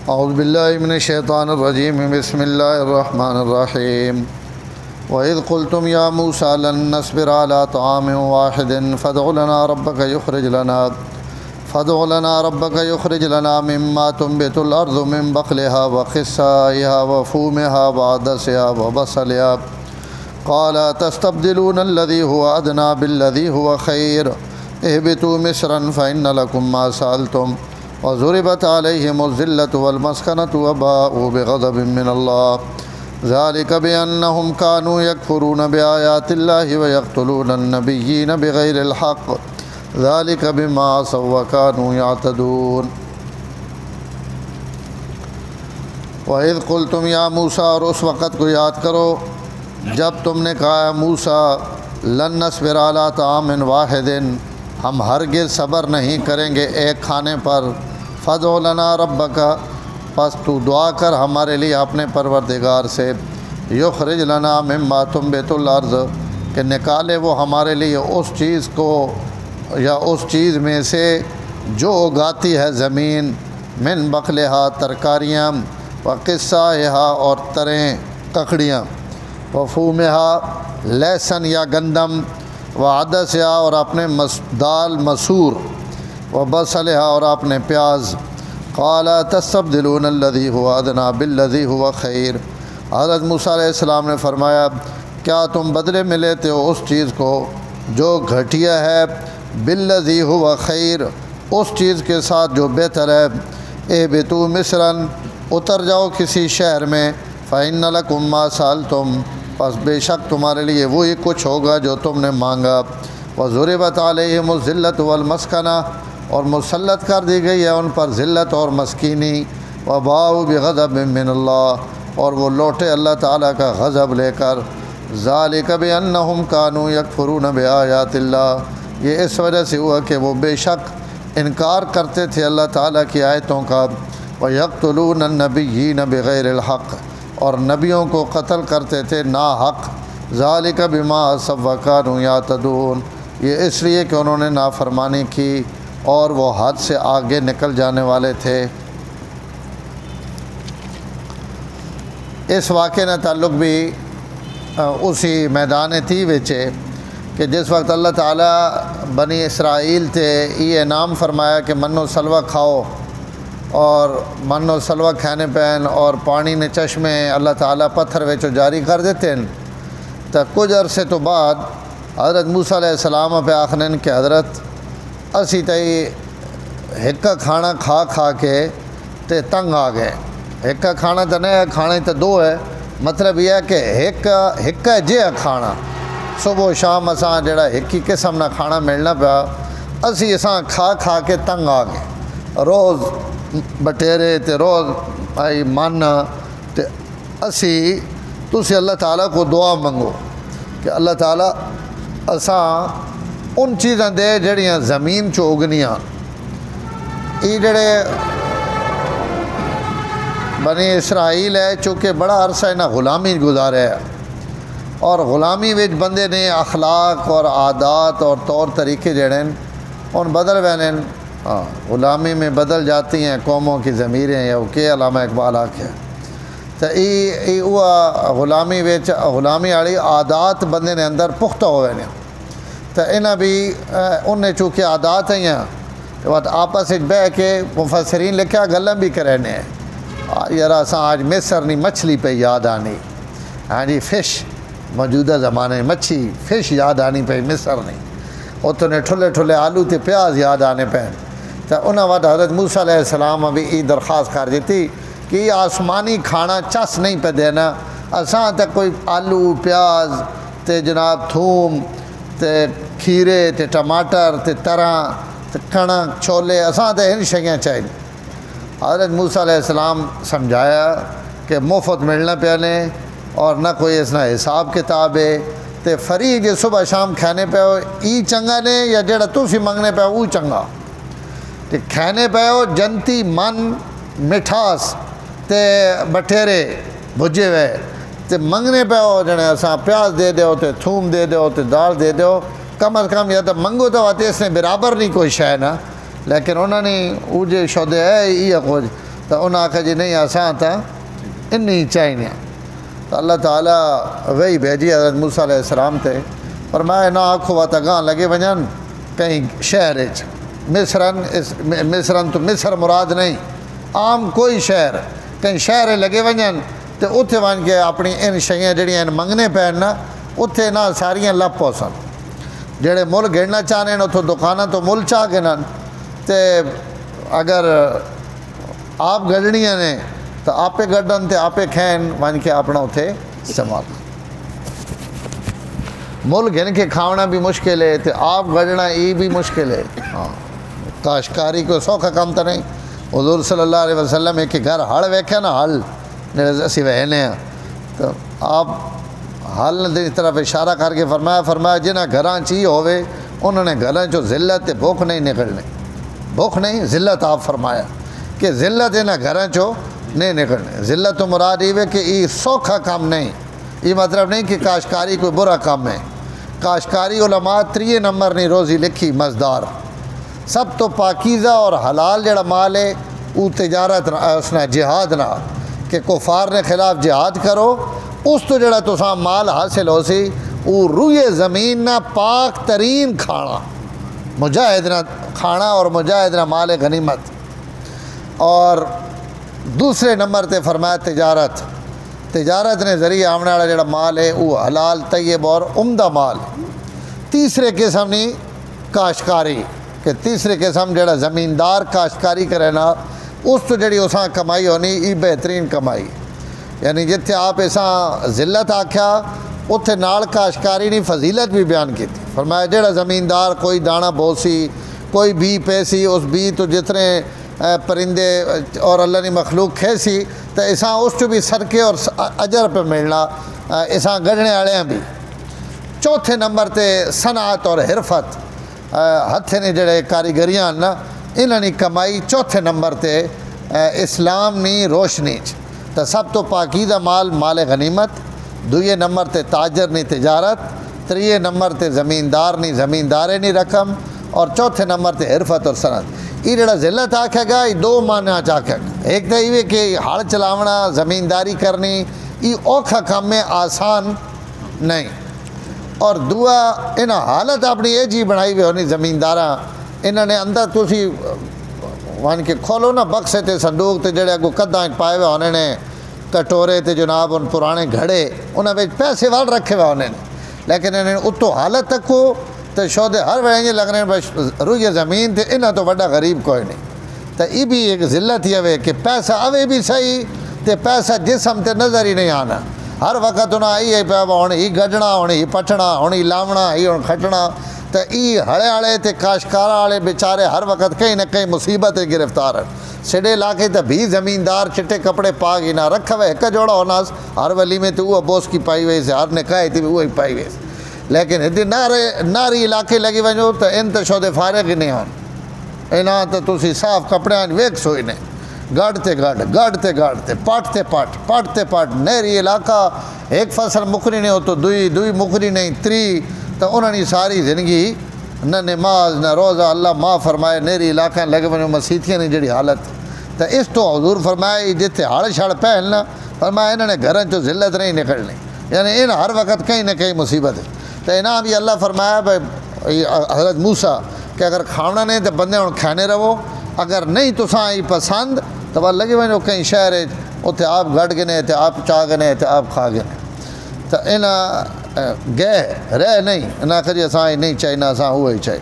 اعوذ باللہ من الشیطان الرجیم بسم اللہ الرحمن الرحیم وَإِذْ قُلْتُمْ يَا مُوسَىٰ لَن نَّصْبِرَ عَلَىٰ طَعَامٍ وَاحِدٍ فَادْعُ لَنَا رَبَّكَ يُخْرِجْ لَنَا مِمَّا تُنبِتُ الْأَرْضُ مِن بَقْلِهَا وَقِثَّائِهَا وَفُومِهَا وَعَدَسِهَا وَبَصَلِهَا قَالَ تَسْتَبْدِلُونَ الَّذِي هُوَ أَدْنَىٰ بِالَّذِي هُوَ خَيْرٌ اهْبِطُوا مِصْرًا فَإِنَّ لَكُم مَّا سَأَلْتُمْ وَضُرِبَتْ عَلَيْهِمُ الذِّلَّةُ وَالْمَسْكَنَةُ وَبَاءُوا بِغَضَبٍ مِّنَ اللَّهِ ذَلِكَ بِأَنَّهُمْ كَانُوا يَكْفُرُونَ بِآيَاتِ اللَّهِ وَيَقْتُلُونَ النَّبِيِّينَ بِغَيْرِ الْحَقِّ ذَلِكَ بِمَا عَصَوا وَكَانُوا يَعْتَدُونَ وَإِذْ قُلْتُمْ يَا مُوسَىٰ، اور اس وقت کو یاد کرو جب تم نے کہا موسیٰ لن نصبر علی طعام واحد، ہم ہرگز صبر نہیں کریں گے ایک کھانے پر، فادع لنا ربک، پس تو دعا کر ہمارے لیے اپنے پروردگار سے، یخرج لنا مما تنبت الارض، کہ نکالے وہ ہمارے لیے اس چیز کو یا اس چیز میں سے جو اگاتی ہے زمین، من بقلہا ترکاریاں، وقصائہا اور تریں ککڑیاں، وفومہا لہسن یا گندم، وعدسہا اور اپنے دال مسور، وبصلہا اور اپنے پیاز۔ قال تستبدلون الذی هو ادنیٰ بالذی هو خیر، حضرت موسیٰ علیہ السلام نے فرمایا کیا تم بدلے میں لیتے ہو اس چیز کو جو گھٹیا ہے، بالذی هو خیر، اس چیز کے ساتھ جو بہتر ہے، اہبطوا مصرا، اتر جاؤ کسی شہر میں، فإن لکم ما سألتم، پس بے شک تمہارے لیے وہی کچھ ہوگا جو تم نے مانگا، وضربت علیہم الذلۃ والمسکنہ، اور مسلط کر دی گئی ہے ان پر ذلت اور مسکینی، وباؤوا بغضب من اللہ، اور وہ لوٹے اللہ تعالیٰ کا غضب لے کر، ذالک بأنہم کانوا یکفرون بآیات اللہ، یہ اس وجہ سے ہوا کہ وہ بے شک انکار کرتے تھے اللہ تعالیٰ کی آیتوں کا، وَيَقْتُلُونَ النَّبِيِّينَ بِغَيْرِ الْحَقِّ، اور نبیوں کو قتل کرتے تھے نا حق، ذَلِكَ بِمَا عَصَوا وَكَانُوا يَعْتَدُونَ، یہ اس لیے کہ انہوں نے نافرمانی کی اور وہ حد سے آگے نکل جانے والے تھے۔ اس واقعے نے تعلق بھی اسی میدان تھی وچے کہ جس وقت اللہ تعالیٰ بنی اسرائیل تے یہ انعام فرمایا کہ من و سلوہ کھاؤ، اور من و سلوہ کھانے پہن اور پانی نے چشمے اللہ تعالیٰ پتھر وچو جاری کر دیتے ہیں، تو کچھ عرصے تو بعد حضرت موسیٰ علیہ السلام پہ آخرین کہ حضرت اسی تئی ہکا کھانا کھا کھا کے تے تنگ آ گئے، ہکا کھانا تو نہیں ہے، کھانے تو دو ہے، مطلب یہ ہے کہ ہکا جے کھانا صبح و شام اساں جڑا ہکی قسم نہ کھانا ملنا پیا، اسی اساں کھا کھا کے تنگ آ گئے، روز بٹیرے تے روز آئی مانا، تے اسی تسی اللہ تعالیٰ کو دعا منگو کہ اللہ تعالیٰ اساں ان چیزاں دے جڑیاں زمین چو اگنیاں، یہ جڑے بنی اسرائیل ہے چونکہ بڑا عرصہ انہیں غلامی گزارے ہے، اور غلامی وچ بندے نے اخلاق اور عادات اور طور طریقے جڑے ان بدل وینے، غلامی میں بدل جاتی ہیں قوموں کی ضمیریں، یا کہ علامہ اقبال آکھے، تو یہ غلامی وچ غلامی والی عادات بندے نے اندر پختہ ہوئے نے، تو انہیں بھی انہیں چونکہ عادات ہیں آپس بہ کے مفسرین لکھا گلاں بھی کرنے ہیں، یار اساں آج مصر نہیں مچھلی پہ یاد آنی، ہاں جی فش موجودہ زمانے مچھی فش یاد آنی پہ مصر نہیں، اتنے ٹھلے ٹھلے آلو تے پیاز یاد آنے پہ، تو انہوں نے حضرت موسیٰ علیہ السلام ابھی یہ درخواست کر دیتی کہ یہ آسمانی کھانا چس نہیں پہ دینا، اساں تک کوئی آلو پیاز تے جناب تھوم تے کھیرے تے ٹماٹر تے تراں تے کھڑا چھولے اساں تے ان شیاں چاہیے۔ حضرت موسیٰ علیہ السلام سمجھایا کہ مفت ملنا پیانے اور نہ کوئی اس نہ حساب کتاب ہے، تے فری جے صبح شام کھانے پہ ہو ای چنگا نے یا جڑا تسی منگنے پہ وہ چنگا، تے کھانے پہ ہو جنتی من مٹھاس تے بٹھیرے بھجے ہوئے، تے منگنے پہ ہو جنے اساں پیاز دے دیو تے تھوم دے دیو تے دال دے دیو، کم از کم یا تو منگو تو آتے اس نے برابر نہیں کوئی شے نا، لیکن انہوں نے اوجے شودے ہے یہ کچھ تو انہیں آکھا جی نہیں آسان تھا انہی چاہیے. تو اللہ تعالیٰ وہی بھیجی حضرت موسیٰ علیہ السلام تے فرمایا نہ آکھو وا تگاں لگے ونجن کہیں شہر مصرن تو مصر مراد نہیں، عام کوئی شہر کہیں شہر لگے ونجن تو اتھے ون کے اپنی ان شیئیں جڑیاں منگنے پین نا اتھے نہ ساریاں لپ پوسن. جڑے مل گھڑنا چاہنے اتھوں دکاناں تو مل چاہ گنن تے اگر آپ گڑنیاں نے تو آپے گڈن تے آپے کھین ون کے اپنا اتھے استعمال. مل گھن کے کھاونا بھی مشکل ہے تے آپ گڑنا یہ بھی مشکل ہے. ہاں کاشتکاری کوئی سوکھا کام تو نہیں. حضور صلی اللہ علیہ وسلم ایک گھر ہل ویکھیا نا ہل اسی وہنے ہیں تو آپ ہل دی طرف اشارہ کر کے فرمایا جنہاں گھراں چی ہوئے انہوں نے گھراں چو ذلت تے بھوک نہیں نکلنے. بھوک نہیں ذلت آپ فرمایا کہ ذلت انہاں گھراں چو نہیں نکلنے. ذلت تو مراد یہ ہے کہ یہ سوکھا کام نہیں. یہ مطلب نہیں کہ کاشتکاری کوئی برا کام ہے. کاشتکاری علماء 3 نمبر نے روزی لکھی مزدار. سب تو پاکیزہ اور حلال جڑا مال ہے وہ تجارت اسنا جہاد نہ کہ کفار نے خلاف جہاد کرو اس تو جڑا تساں مال حاصل ہو سی وہ روئے زمین نہ پاک ترین کھانا مجاہد نہ کھانا اور مجاہد نہ مال غنیمت. اور دوسرے نمبر تے فرمایا تجارت نے ذریعہ آمنے والا جڑا مال ہے وہ حلال طیب اور عمدہ مال. تیسرے قسم نہیں کاشتکاری کہ تیسرے قسم جڑا زمیندار کاشتکاری کرے نا اس تو جڑی اساں کمائی ہونی یہ بہترین کمائی. یعنی جتھے آپ اساں ذلت آکھیا اتھے نال کاشتکاری نہیں فضیلت بھی بیان کی تھی. فرمایا جڑا زمیندار کوئی دانا بوسی کوئی بی پیسی اس بی تو جتنے پرندے اور اللہ نے مخلوق کھیسی تو اساں اس تو بھی صدقے اور اجر پہ ملنا اساں گڑنے والے ہیں بھی. چوتھے نمبر تے صنعت اور حرفت ہتھے نے جڑے کاریگریاں نا انہاں نے کمائی. چوتھے نمبر تے اسلام نی روشنی تو سب تو پاکیزہ مال غنیمت. دوئے نمبر تے تاجر نی تجارت. 3 نمبر تے زمیندار نی زمیندارے نی رقم. اور چوتھے نمبر تے حرفت اور صنعت. یہ جڑا ذلت آکھے گا یہ 2 معنی آکھے گا. ایک تو یہ کہ ہل چلاونا زمینداری کرنی یہ اوکھا کام میں آسان نہیں. اور دعا انہاں حالت اپنی یہ جی بنائی ہوئی ہونی زمینداراں انہوں نے اندر تسی وان کے کھولو نا بکسے تے صندوق تے جڑے اگو کداں پائے ہوئے ہونے نے کٹورے تے جناب ان پرانے گھڑے انہاں وچ پیسے وال رکھے ہوئے ہونے لیکن انہیں اتو حالت تک کو تو شودے ہر وڑیں لگ رہے ہیں روئے زمین تے انہاں تو بڑا غریب کوئی نہیں. تو یہ بھی ایک ذلت ہی ہوئے کہ پیسہ اوے بھی صحیح تے پیسہ جسم تے نظر ہی نہیں آنا. ہر وقت انہاں یہ پیا ہوں ہی گڈنا ہوں ہی پٹھنا ہوں ہی لاونا ہی ہوں کھٹنا. تو یہ ہڑے والے تے کاشتکار والے بیچارے ہر وقت کہیں نہ کہیں مصیبت گرفتار ہیں. سڈے علاقے تو بھی زمیندار چٹے کپڑے پا گئی نہ رکھ ہوئے ایک جوڑا ہونا ہر ولی میں تو وہ بوس کی پائی ہوئی سے ہر نکاح تھی وہی پائی ہوئی. لیکن ہدی ناری علاقے لگی ونجو تو ان تو شودے فارغ ہی نہیں ہون. انہاں تو تسی صاف کپڑے ویک سوئی نہیں گاڑتے پاٹتے پاٹ نہری علاقہ ایک فصل مکری نہیں ہو تو دوئی مکری نہیں 3 تو انہوں نے ساری زندگی نہ نماز نہ روزہ اللہ ماں فرمائے نہری علاقہ لگ ونجو مسیتیاں نہیں جڑی حالت. تو اس تو حضور فرمائے جتھے ہڑ شڑ پہلنا فرمایا انہوں نے گھروں چو ذلت نہیں نکلنی. یعنی ان ہر وقت کہیں نہ کہیں مصیبت ہے. تو انہاں بھی اللہ فرمایا بھائی حضرت موسیٰ کہ اگر کھانا نہیں تو بندے ہوں کھانے رہو اگر نہیں تو سائیں پسند تو وہ لگے ونجو کہیں شہر ہے اتنے آپ گڑ گنے تے آپ چاہ گنے تے آپ کھا گنے. تو انہاں گئے رہ نہیں انہاں کہ جی اساں نہیں چاہیے نہ اساں ہوئے چاہیے.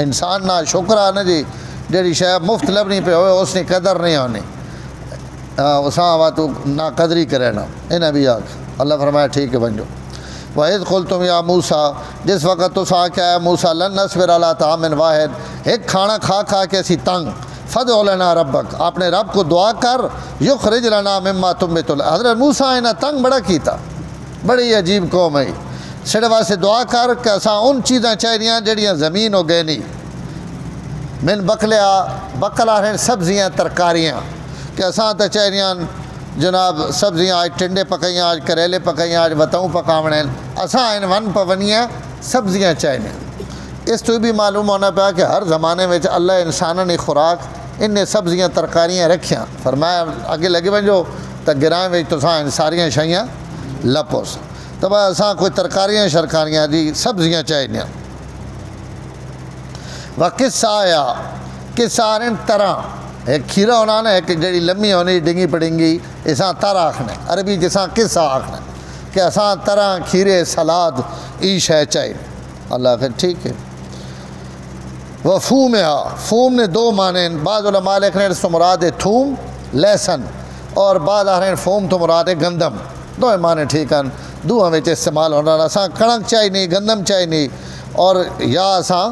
انسان نہ شکرہ نہ جی جیڑی شاید مفت لبنی پہ ہوئے اس نے قدر نہیں ہونی اساں وا تو نہ قدری کرے نا. انہیں بھی آکھ اللہ فرمایا ٹھیک ہے بنجو. وَإِذْ قُلْتُمْ يَا مُوسَىٰ جس وقت تو سا کیا ہے موسیٰ لن نصبر علی طعام واحد ایک کھانا کھا کے اسی تنگ فادع لنا ربک اپنے رب کو دعا کر یخرج لنا مما تنبت الارض. حضرت موسیٰ انہیں تنگ بڑا کیتا بڑی عجیب قوم ہے. سڑے واسے دعا کر کہ اساں ان چیزاں چاہیے جڑیاں زمین ہو گئے نہیں من بکلا ہیں سبزیاں ترکاریاں کہ اساں تو چاہیے جناب سبزیاں آج ٹنڈے پکائیاں آج کریلے پکائیاں آج وتاؤں پکاونے اساں ان ون پونیاں سبزیاں چاہیے. اس تو بھی معلوم ہونا پیا کہ ہر زمانے میں اللہ انسانوں نے خوراک انہیں سبزیاں ترکاریاں رکھیاں، فرمایا اگے لگے ونجو تو گرائیں وچ تساں ساریاں شیاں لپو سا، تو بس اساں کوئی ترکاریاں شرکاریاں جی سبزیاں چاہیے۔ وہ قصہ آیا قصہ آرن طرح، ایک کھیرا ہونا نا، ایک جڑی لمبی ہونی ڈنگی پڑنگی، اساں طرح آکھنے، عربی جساں قصہ آکھنے کہ اساں طرح کھیرے سلاد ای شے چاہیے۔ اللہ کہ ٹھیک ہے۔ وہ فوم نے دو معنی، بعض علماء لکھ رہے ہیں اس تو مراد ہے تھوم لہسن، اور بعض آ رہے ہیں فوم تو مراد ہے گندم، دو معنی ٹھیک ہیں، دو ہمیں استعمال ہونا، اساں کڑک چاہیے نہیں، گندم چاہیے نہیں، اور یا اساں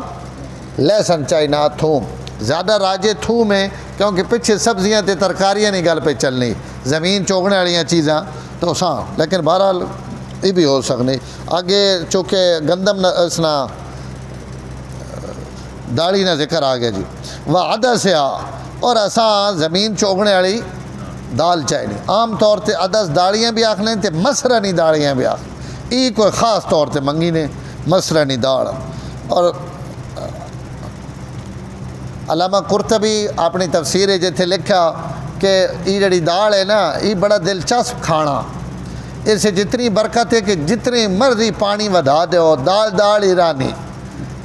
لہسن چاہیے نہ تھوم، زیادہ راجے تھوم ہے کیونکہ پیچھے سبزیاں تے ترکاریاں نہیں گل پہ چلنی، زمین چوگنے والیاں چیزاں تو ساں، لیکن بہرحال یہ بھی ہو سکنی آگے، چونکہ گندم اسنا داڑھی نہ ذکر آ گیا جی۔ وہ عدس آ، اور اساں زمین چوگنے والی دال چاہیے نہیں، عام طور تے عدس داڑیاں بھی آکھنے تے مسرانی داڑیاں بھی آکھنے، یہ کوئی خاص طور تے منگی نے مسرانی داڑ۔ اور علامہ قرطبی اپنی تفسیر ہے جتھے لکھا کہ یہ جڑی دال ہے نا، یہ بڑا دلچسپ کھانا، اس سے جتنی برکت ہے کہ جتنی مرضی پانی ودھا دیو، دال ہی رانی،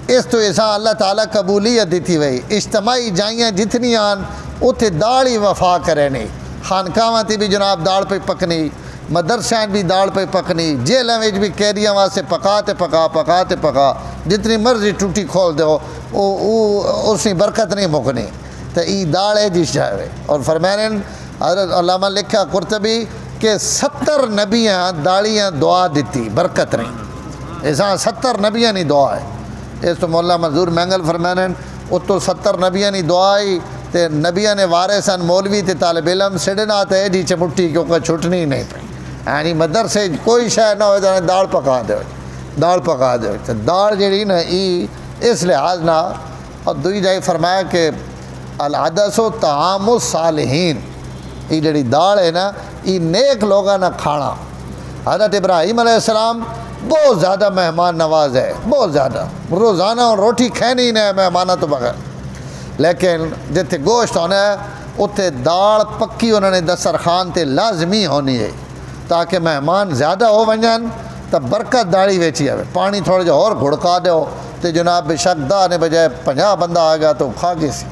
اس تو ایسا اللہ تعالیٰ قبولیت دیتی ہوئی، اجتماعی جائیاں جتنی آن اتھے دال ہی وفا کرے نہیں، خانقاواں تی بھی جناب دال پہ پکنی، مدرسیاں بھی دال پہ پکنی، جیلیں وچ بھی قیدیاں واسطے پکاتے پکا جتنی مرضی ٹوٹی کھول دو اس کی برکت نہیں مکنی، تو ای دال ہے جس جائے۔ اور فرمائیں حضرت علامہ لکھا قرطبی کہ 70 نبیاں داڑیاں دعا دیتی برکت نہیں، ایسا 70 نبیاں نہیں دعا ہے، اس تو مولا منظور مینگل فرمائیں اتو 70 نبیاں نہیں دعا آئی، تے نبیاں نے وارثاً مولوی تے طالب علم سڑنا تے ایڈی چمٹی کیونکہ چھٹنی نہیں پئی، یعنی مدرسے کوئی شے نہ ہوئے تو دال پکا دے، تو دال جڑی نا ای اس لحاظ نہ، اور دوئی جائے فرمایا کہ العدس و طعام الصالحین، یہ جڑی دال ہے نا یہ نیک لوگاں نہ کھانا۔ حضرت ابراہیم علیہ السلام بہت زیادہ مہمان نواز ہے، بہت زیادہ، روزانہ روٹی کھینی نہیں مہمانہ تو بغیر، لیکن جتھے گوشت ہونا ہے اتھے دال پکی انہوں نے دسترخوان تے لازمی ہونی ہے تاکہ مہمان زیادہ ہو ونجن تو برکت داڑھی ویچی آئے، پانی تھوڑا جا اور گھڑکا دو تو جناب بے شک دا نے بجائے 50 بندہ آ گیا تو کھا گئی سی،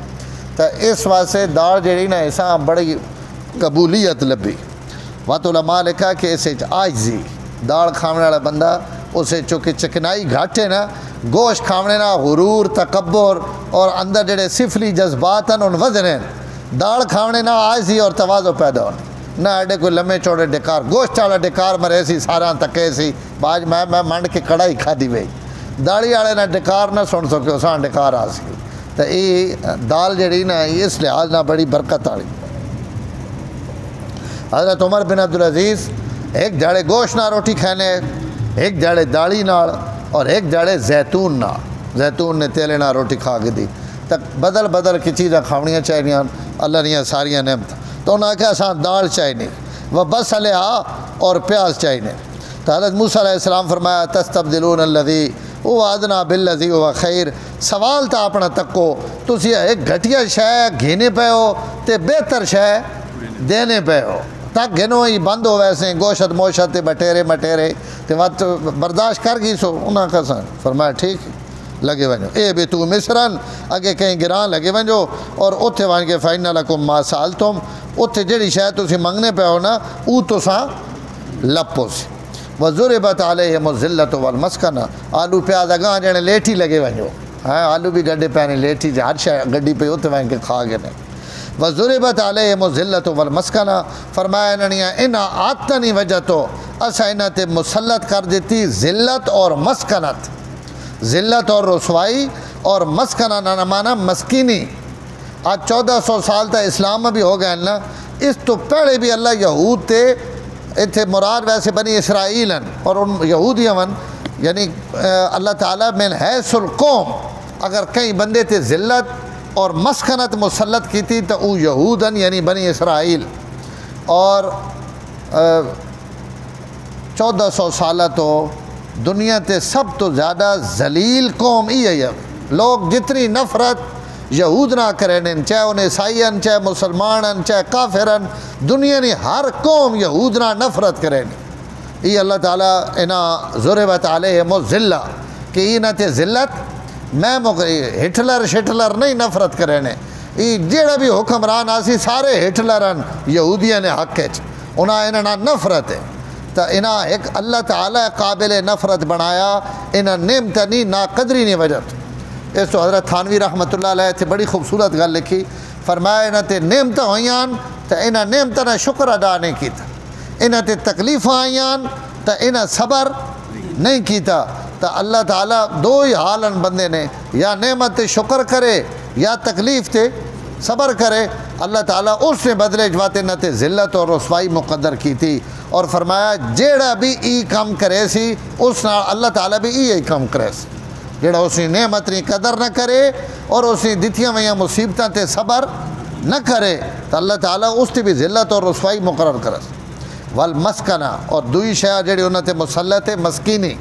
تو اس واسطے دال جڑی نا ایسا بڑی قبولیت لبھی۔ وقت علماء لکھا کہ اسے عاجزی، دال کھانے والا بندہ اسے چونکہ چکنائی گھاٹ ہے نا، گوشت کھانے نا غرور تکبر اور اندر جڑے سفلی جذبات ہیں ان وزن ہیں، دال کھانے نا عاجزی اور تواضع پیدا ہونے نہ ایڈے کوئی لمے چوڑے ڈکار، گوشت والا ڈکار مرے سی سارا تکے سی باج میں منڈ کے کڑائی کھا دی وئی، داڑھی والے نہ ڈکار نہ سن سکے اساں ڈکار آ سی، تو یہ دال جڑی نا اس لحاظ نہ بڑی برکت والی۔ حضرت عمر بن عبدالعزیز ایک جاڑے گوشت نہ روٹی کھانے، ایک جاڑے داڑھی نال اور ایک جاڑے زیتون نال، زیتون نے تیلے نہ روٹی کھا کے دی، تک بدل کی چیزیں کھاونیاں چاہیے، اللہ نے ساریاں نعمت، تو انہوں نے کہا اساں دال چاہیے نہیں، وہ بس علیہ اور پیاز چاہیے نہیں، تو حضرت موسیٰ علیہ السلام فرمایا تستبدلون الذی هو ادنی بالذی هو خیر، سوال تا اپنا تکو، تسی ایک گھٹیا شے گھینے پہ ہو تے بہتر شے دینے پہ ہو، تک گھنو ہی بند ہو ویسے گوشت موشت بٹیرے مٹیرے تے وقت برداشت کر گئی سو، انہاں کسا فرمایا ٹھیک لگے ونجو، اے بے تو مصرن اگے کہیں گران لگے ونجو، اور اتھے وان کے فائن لکم ما سالتم، اتھے جڑی شاید تسی منگنے پہ ہو نا او تو سا لپو سی، وَضُرِبَتْ عَلَيْهِمُ الذِّلَّةُ وَالْمَسْكَنَةُ، آلو پیاز اگاں جانے لیٹھی لگے ونجو، ہاں آلو بھی گڈے پہنے لیٹھی ہر شے گڈی پہ اتھے وان کے کھا گئے نے، وَضُرِبَتْ عَلَيْهِمُ الذِّلَّةُ وَالْمَسْكَنَةُ، فرمایا انہاں آتنی وجہ تو اسا انہاں تے مسلط کر دیتی ذلت اور مسکنت، ذلت اور رسوائی، اور مسکنہ نہ مانا مسکینی۔ آج 1400 سال تا اسلام بھی ہو گئے نا، اس تو پہلے بھی اللہ یہود تے اتھے مراد ویسے بنی اسرائیل ہیں، اور ان یہودیاں یعنی اللہ تعالیٰ من حیث القوم اگر کئی بندے تے ذلت اور مسکنت مسلط کی تھی تو او یہودن یعنی بنی اسرائیل، اور 1400 سالہ تو دنیا تے سب تو زیادہ ذلیل قوم ہی ہے، لوگ جتنی نفرت یہود نہ کریں چاہے انہیں عیسائین چاہے مسلمان چاہے کافرن دنیا نے ہر قوم یہود نہ نفرت کریں یہ اللہ تعالیٰ انہاں ضربت علیہم الذلہ کہ انہاں تے ذلت میں ہٹلر شٹلر نہیں نفرت کریں یہ جیڑا بھی حکمران آسی سارے ہٹلرن یہودیاں نے حق ہے انہاں نفرت ہے تو انہاں ایک اللہ تعالیٰ قابل نفرت بنایا انہاں نعمتنی ناقدری نہیں وجہ اس تو حضرت تھانوی رحمۃ اللہ علیہ تھے بڑی خوبصورت گل لکھی فرمایا انہاں تے نعمتیں ہوئیان تو انہاں نعمتیں نے شکر ادا نہیں کیتا انہاں تے تکلیفاں آئیان تو انہاں صبر نہیں کیتا تو اللہ تعالیٰ دو ہی حالن بندے نے یا نعمت تے شکر کرے یا تکلیف تے صبر کرے اللہ تعالیٰ اس نے بدلے جواتے نہ تے ذلت اور رسوائی مقدر کی تھی اور فرمایا جیڑا بھی ای کام کرے سی اس نال اللہ تعالیٰ بھی ای کام کرے سی جیڑا اس نے نعمت نی قدر نہ کرے اور اس نے دتیاں ہوئیاں مصیبتاں تے صبر نہ کرے تو اللہ تعالیٰ اس تے بھی ذلت اور رسوائی مقرر کرے والمسکنہ اور دوئی شے جیڑی انہاں تے مسلط ہے مسکینی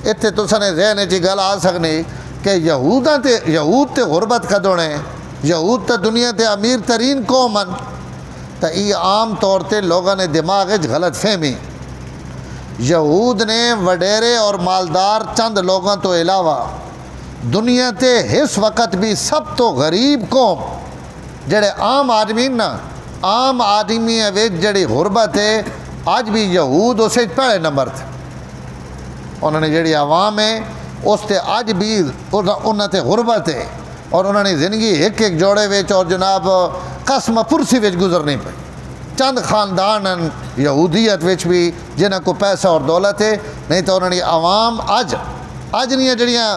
اتنے تساں نے ذہن چ گل آ سکنی کہ یہود تے غربت کدونے یہود تے دنیا تے امیر ترین قوم ہیں تو یہ عام طور تے لوگوں نے دماغ غلط فہمی یہود نے وڈیرے اور مالدار چند لوگوں تو علاوہ دنیا تے اس وقت بھی سب تو غریب قوم جڑے عام آدمی نا عام آدمی جڑی غربت ہے آج بھی یہود اسے پہلے نمبر تھے انہوں نے جڑی عوام ہے اس تے آج بھی انہوں تے غربت ہے اور انہوں نے زندگی ایک جوڑے ویچ اور جناب قسم پرسی ویچ گزرنی پہ چند خاندان یہودیت ویچ بھی جنہاں کو پیسہ اور دولت ہے نہیں تو انہوں نے عوام آج نہیں جڑیاں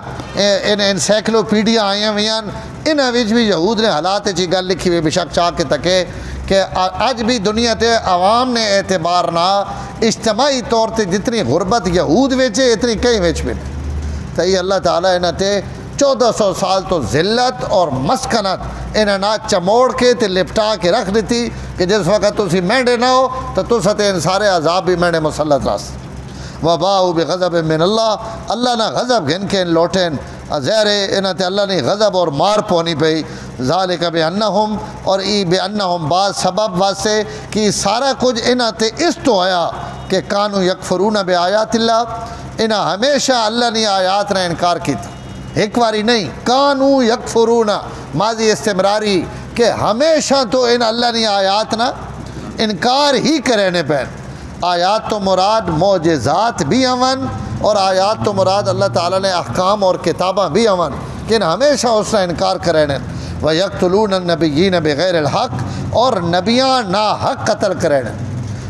انسائکلوپیڈیا آئیاں ہوئیاں انہاں ویچ بھی یہود نے حالات چی گل لکھی ہوئی بشک چاہ کے تکے کہ آج بھی دنیا تے عوام نے اعتبار نہ اجتماعی طور تے جتنی غربت یہود ویچے اتنی کئی ویچ بھی تو یہ اللہ تعالیٰ انہاں تے 1400 سال تو ذلت اور مسکنت انہاں نہ چموڑ کے تے لپٹا کے رکھ دیتی کہ جس وقت تسی مینڈے نہ ہو تو تسا تے ان سارے عذاب بھی مینڈے مسلط راس وباؤ بغضب من اللہ نہ غضب گھن کے ان لوٹیں ظاہر انہاں تے اللہ نے غضب اور مار پونی پئی ذالک بانہم اور ای بانہم بعض سبب واسطے کہ سارا کچھ انہاں تے اس تو آیا کہ کانو یکفرون بآیات اللہ انہاں ہمیشہ اللہ نے آیات نے انکار کیتا ایک واری نہیں کانو یکفرون ماضی استمراری کہ ہمیشہ تو ان اللہ نے آیات نہ انکار ہی کرنے پین آیات تو مراد معجزات بھی امن اور آیات تو مراد اللہ تعالیٰ نے احکام اور کتاباں بھی امن کہ ہمیشہ اس نے انکار کرنے وَيَقْتُلُونَ النَّبِيِّينَ بِغَيْرِ الْحَقِّ اور نبیاں نا حق قتل کرنے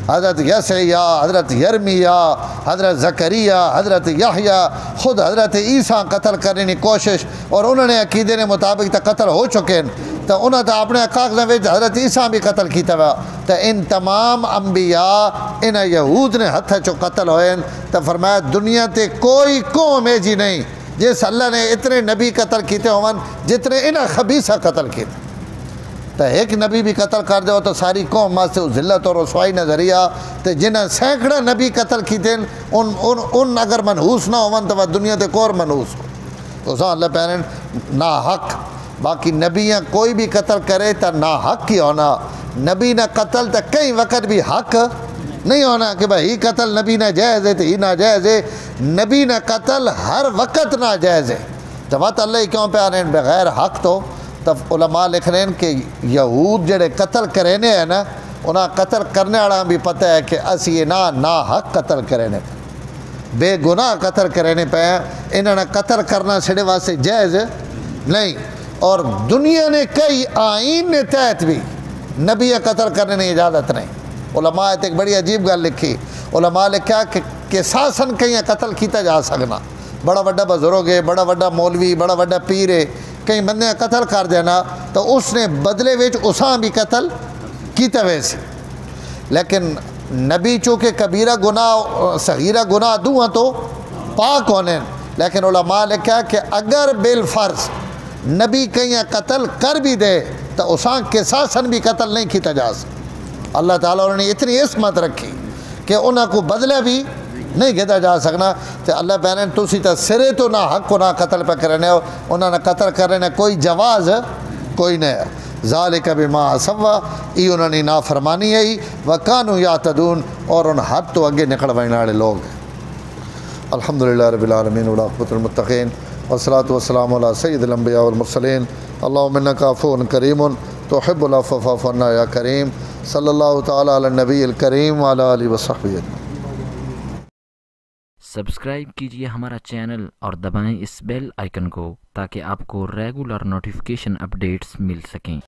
حضرت یسعیہ حضرت یرمیہ حضرت زکریہ حضرت یحییٰ خود حضرت عیسیٰ قتل کرنے کی کوشش اور انہوں نے عقیدے نے مطابق تا قتل ہو چکے ہیں تو انہوں نے اپنے کاغذوں میں حضرت عیسیٰ بھی قتل کیتا ہوا تو ان تمام انبیاء ان یہود نے ہتھ چو قتل ہوئے تو فرمایا دنیا تے کوئی قوم ہے جی نہیں جس اللہ نے اتنے نبی قتل کیتے ہون جتنے انہاں خبیثہ قتل کیتے تو ایک نبی بھی قتل کر دے ہو تو ساری قوم ماں سے ذلت اور رسوائی نظریہ تو جنہیں سینکڑا نبی قتل کیتے ان اگر منحوس نہ ہون تو وہ دنیا تے کور منحوس ہو تو سا اللہ پہنن نا حق باقی نبیاں کوئی بھی قتل کرے تو نا حق ہی ہونا نبی نہ قتل تو کئی وقت بھی حق نہیں ہونا کہ بھائی قتل نبی نہ جائز ہے تو ہی نہ جائز ہے نبی نہ قتل ہر وقت نہ جائز ہے جب اللہ کیوں پہ آنے بغیر حق تو تب علماء لکھ رہے ہیں کہ یہود جڑے قتل کرنے ہیں نا انہاں قتل کرنے والا بھی پتہ ہے کہ اسی نا حق قتل کرنے بے گناہ قتل کرنے پہ انہوں نے قتل کرنا سڑے واسطے جائز نہیں اور دنیا نے کئی آئین نے تحت بھی نبی قتل کرنے کی اجازت نہیں علماء ایک بڑی عجیب گل لکھی علماء لکھا کہ قصاصاً کہیں قتل کیتا جا سکنا بڑا بڑا بزرگ ہے بڑا بڑا مولوی بڑا بڑا پیر ہے کہیں بندے قتل کر دینا تو اس نے بدلے ویچ اساں بھی قتل کیتا ویسے لیکن نبی چونکہ کبیرہ گناہ صغیرہ گناہ دوں تو پاک ہونے لیکن علماء لکھا کہ اگر بالفرض نبی کہیں قتل کر بھی دے تو اساں قصاصاً بھی قتل نہیں کیتا جا سکتا اللہ تعالیٰ نے اتنی عصمت رکھی کہ انہاں کو بدلہ بھی نہیں کہتا جا سکنا تو اللہ پہنے تسی تا سرے تو نہ حق کو نہ قتل پہ کرنے ہو انہوں نے قتل کرنے کوئی جواز کوئی نہیں ذالک بما عصوا ای انہوں نے نافرمانی ہے وکانوا یعتدون اور ان حد تو اگے نکل وینے والے لوگ ہیں الحمدللہ رب العالمین والعاقبۃ للمتقین والصلاۃ والسلام علی سید الانبیاء والمرسلین اللہم انک عفو کریم تحب العفو فاعف عنا یا کریم صلی اللہ تعالی علی النبی الکریم وعلی آلہ وصحبہ اجمعین۔ سبسکرائب کیجئے ہمارا چینل اور دبائیں اس بیل آئیکن کو تاکہ آپ کو ریگولر نوٹیفیکیشن اپڈیٹس مل سکیں۔